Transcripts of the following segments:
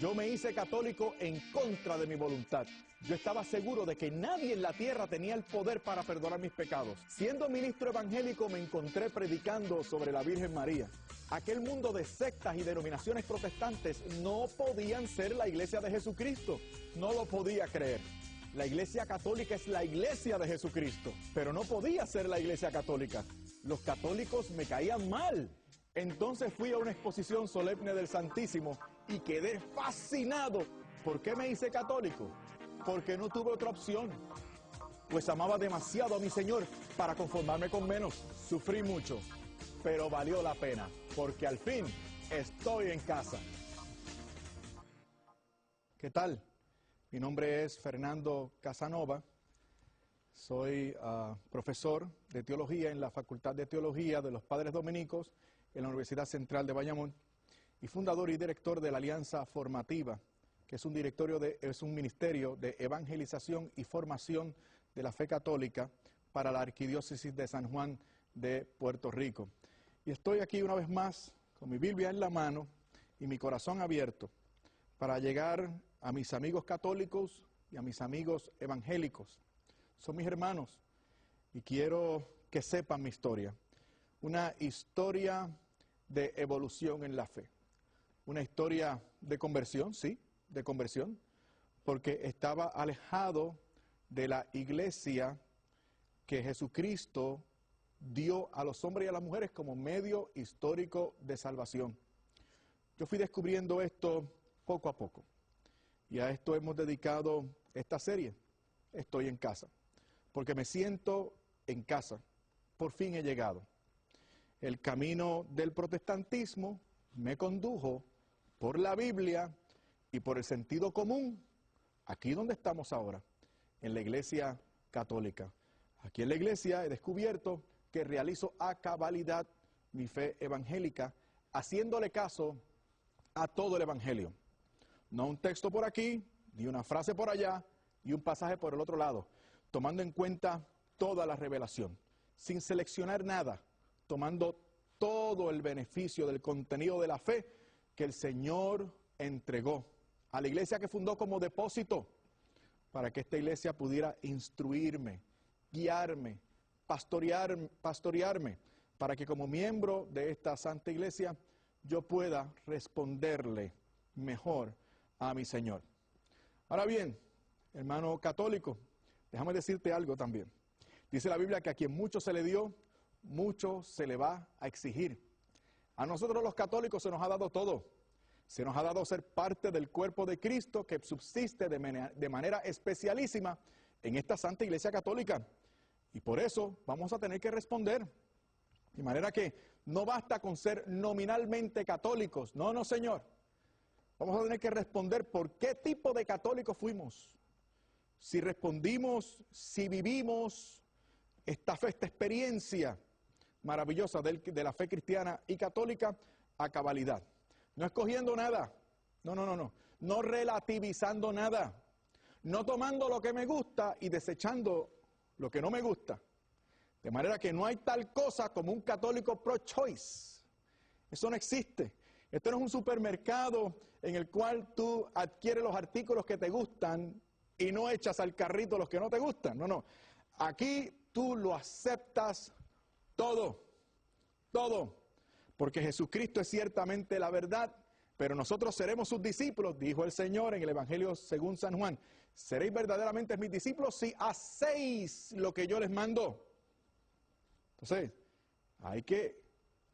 Yo me hice católico en contra de mi voluntad. Yo estaba seguro de que nadie en la tierra tenía el poder para perdonar mis pecados. Siendo ministro evangélico me encontré predicando sobre la Virgen María. Aquel mundo de sectas y denominaciones protestantes no podían ser la iglesia de Jesucristo. No lo podía creer. La iglesia católica es la iglesia de Jesucristo, pero no podía ser la iglesia católica. Los católicos me caían mal. Entonces fui a una exposición solemne del Santísimo y quedé fascinado. ¿Por qué me hice católico? Porque no tuve otra opción. Pues amaba demasiado a mi Señor para conformarme con menos. Sufrí mucho, pero valió la pena, porque al fin estoy en casa. ¿Qué tal? Mi nombre es Fernando Casanova. Soy profesor de teología en la Facultad de Teología de los Padres Dominicos en la Universidad Central de Bayamón y fundador y director de la Alianza Formativa, que es un ministerio de evangelización y formación de la fe católica para la Arquidiócesis de San Juan de Puerto Rico. Y estoy aquí una vez más con mi Biblia en la mano y mi corazón abierto para llegar a mis amigos católicos y a mis amigos evangélicos. Son mis hermanos y quiero que sepan mi historia. Una historia de evolución en la fe. Una historia de conversión, sí, de conversión, porque estaba alejado de la iglesia que Jesucristo dio a los hombres y a las mujeres como medio histórico de salvación. Yo fui descubriendo esto poco a poco. Y a esto hemos dedicado esta serie, Estoy en casa, porque me siento en casa. Por fin he llegado. El camino del protestantismo me condujo por la Biblia y por el sentido común, aquí donde estamos ahora, en la Iglesia Católica. Aquí en la Iglesia he descubierto que realizo a cabalidad mi fe evangélica, haciéndole caso a todo el Evangelio. No un texto por aquí, ni una frase por allá, y un pasaje por el otro lado, tomando en cuenta toda la revelación, sin seleccionar nada, tomando todo el beneficio del contenido de la fe que el Señor entregó a la iglesia que fundó como depósito, para que esta iglesia pudiera instruirme, guiarme, pastorearme, para que como miembro de esta santa iglesia yo pueda responderle mejor a mi Señor. Ahora bien, hermano católico, déjame decirte algo también. Dice la Biblia que a quien mucho se le dio, mucho se le va a exigir. A nosotros los católicos se nos ha dado todo. Se nos ha dado ser parte del cuerpo de Cristo que subsiste de manera especialísima en esta Santa Iglesia Católica. Y por eso vamos a tener que responder. De manera que no basta con ser nominalmente católicos. No, no, señor. Vamos a tener que responder por qué tipo de católicos fuimos. Si respondimos, si vivimos esta fe, esta experiencia maravillosa de la fe cristiana y católica a cabalidad. No escogiendo nada, no relativizando nada, no tomando lo que me gusta y desechando lo que no me gusta. De manera que no hay tal cosa como un católico pro-choice. Eso no existe. Esto no es un supermercado en el cual tú adquieres los artículos que te gustan y no echas al carrito los que no te gustan. No. Aquí tú lo aceptas todo, porque Jesucristo es ciertamente la verdad, pero nosotros seremos sus discípulos, dijo el Señor en el Evangelio según San Juan. Seréis verdaderamente mis discípulos si hacéis lo que yo les mando. Entonces, hay que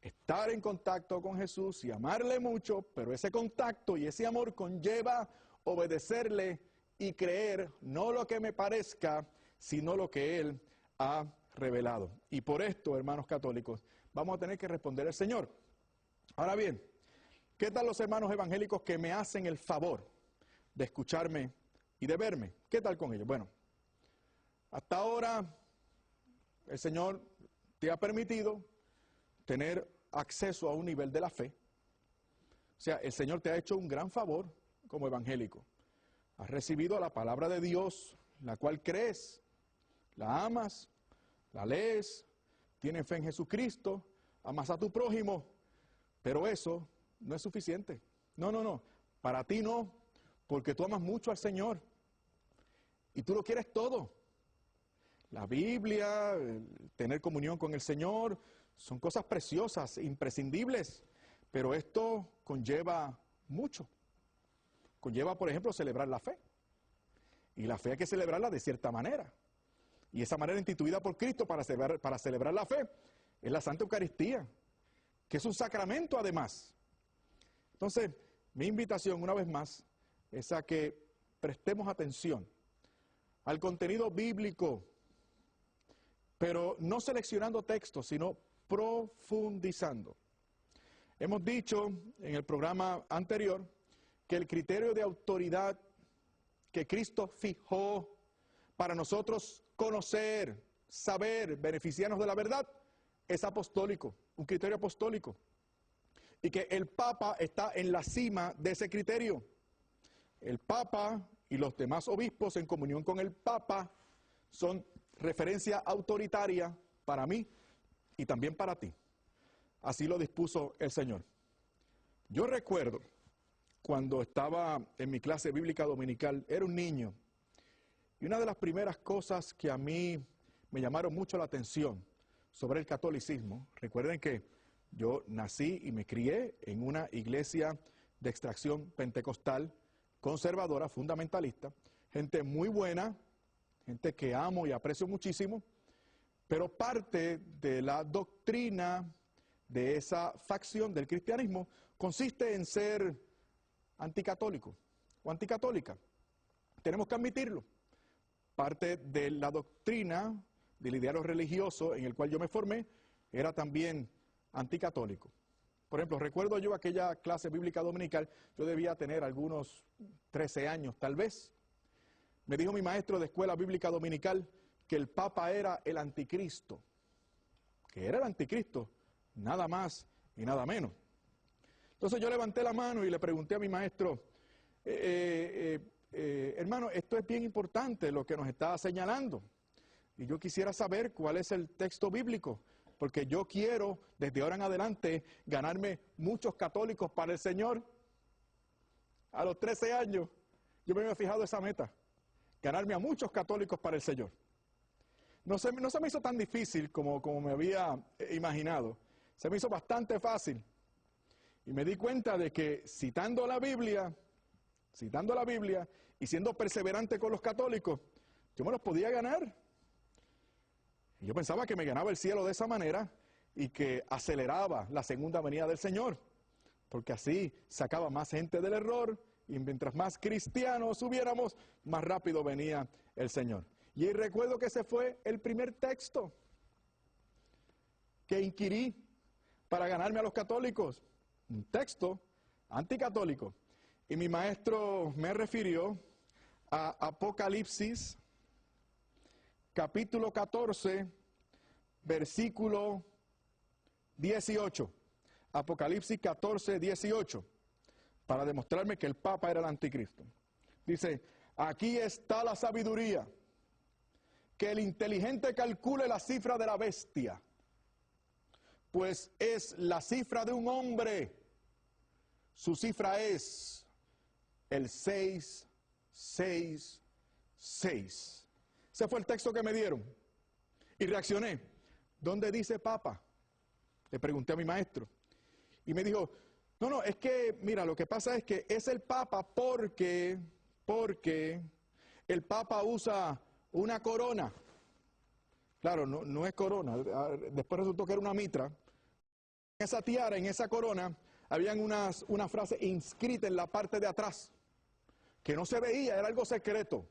estar en contacto con Jesús y amarle mucho, pero ese contacto y ese amor conlleva obedecerle y creer no lo que me parezca, sino lo que Él ha revelado. Y por esto, hermanos católicos, vamos a tener que responder al Señor. Ahora bien, ¿qué tal los hermanos evangélicos que me hacen el favor de escucharme y de verme? ¿Qué tal con ellos? Bueno, hasta ahora el Señor te ha permitido tener acceso a un nivel de la fe. O sea, el Señor te ha hecho un gran favor como evangélico. Has recibido la palabra de Dios, la cual crees, la amas, la lees, tienes fe en Jesucristo, amas a tu prójimo, pero eso no es suficiente. No. Para ti no, porque tú amas mucho al Señor y tú lo quieres todo. La Biblia, tener comunión con el Señor, son cosas preciosas, imprescindibles, pero esto conlleva mucho. Conlleva, por ejemplo, celebrar la fe. Y la fe hay que celebrarla de cierta manera. Y esa manera instituida por Cristo para celebrar la fe es la Santa Eucaristía, que es un sacramento además. Entonces, mi invitación una vez más es a que prestemos atención al contenido bíblico, pero no seleccionando textos, sino profundizando. Hemos dicho en el programa anterior que el criterio de autoridad que Cristo fijó para nosotros conocer, saber, beneficiarnos de la verdad, es apostólico, un criterio apostólico. Y que el Papa está en la cima de ese criterio. El Papa y los demás obispos en comunión con el Papa son referencia autoritaria para mí y también para ti. Así lo dispuso el Señor. Yo recuerdo cuando estaba en mi clase bíblica dominical, era un niño, y una de las primeras cosas que a mí me llamaron mucho la atención sobre el catolicismo, recuerden que yo nací y me crié en una iglesia de extracción pentecostal, conservadora, fundamentalista, gente muy buena, gente que amo y aprecio muchísimo, pero parte de la doctrina de esa facción del cristianismo consiste en ser anticatólico o anticatólica. Tenemos que admitirlo. Parte de la doctrina del ideario religioso en el cual yo me formé era también anticatólico. Por ejemplo, recuerdo yo aquella clase bíblica dominical, yo debía tener algunos 13 años tal vez. Me dijo mi maestro de escuela bíblica dominical que el Papa era el anticristo, que era el anticristo, nada más y nada menos. Entonces yo levanté la mano y le pregunté a mi maestro, hermano, esto es bien importante lo que nos está señalando. Y yo quisiera saber cuál es el texto bíblico, porque yo quiero desde ahora en adelante ganarme muchos católicos para el Señor. A los 13 años yo me había fijado esa meta, ganarme a muchos católicos para el Señor. No se me hizo tan difícil como me había imaginado, se me hizo bastante fácil. Y me di cuenta de que citando la Biblia y siendo perseverante con los católicos, yo me los podía ganar. Y yo pensaba que me ganaba el cielo de esa manera y que aceleraba la segunda venida del Señor, porque así sacaba más gente del error y mientras más cristianos hubiéramos, más rápido venía el Señor. Y recuerdo que ese fue el primer texto que inquirí para ganarme a los católicos. Un texto anticatólico. Y mi maestro me refirió a Apocalipsis, capítulo 14, versículo 18. Apocalipsis 14, 18. Para demostrarme que el Papa era el anticristo. Dice, aquí está la sabiduría, que el inteligente calcule la cifra de la bestia, pues es la cifra de un hombre. Su cifra es el 666. Ese fue el texto que me dieron. Y reaccioné. ¿Dónde dice Papa? Le pregunté a mi maestro. Y me dijo, no, es que, mira, lo que pasa es que es el Papa porque el Papa usa una corona. Claro, no es corona. Después resultó que era una mitra. En esa tiara, en esa corona, habían una frase inscrita en la parte de atrás, que no se veía, era algo secreto.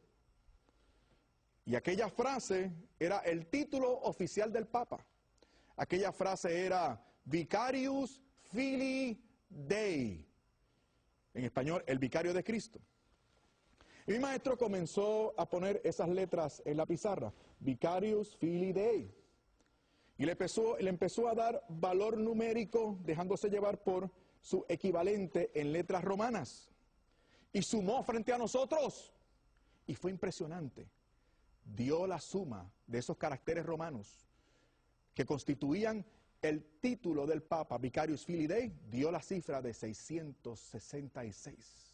Y aquella frase era el título oficial del Papa. Aquella frase era Vicarius Filii Dei. En español, el vicario de Cristo. Y mi maestro comenzó a poner esas letras en la pizarra. Vicarius Filii Dei. Y le empezó a dar valor numérico, dejándose llevar por su equivalente en letras romanas. Y sumó frente a nosotros. Y fue impresionante. Dio la suma de esos caracteres romanos que constituían el título del Papa, Vicarius Filii Dei, dio la cifra de 666.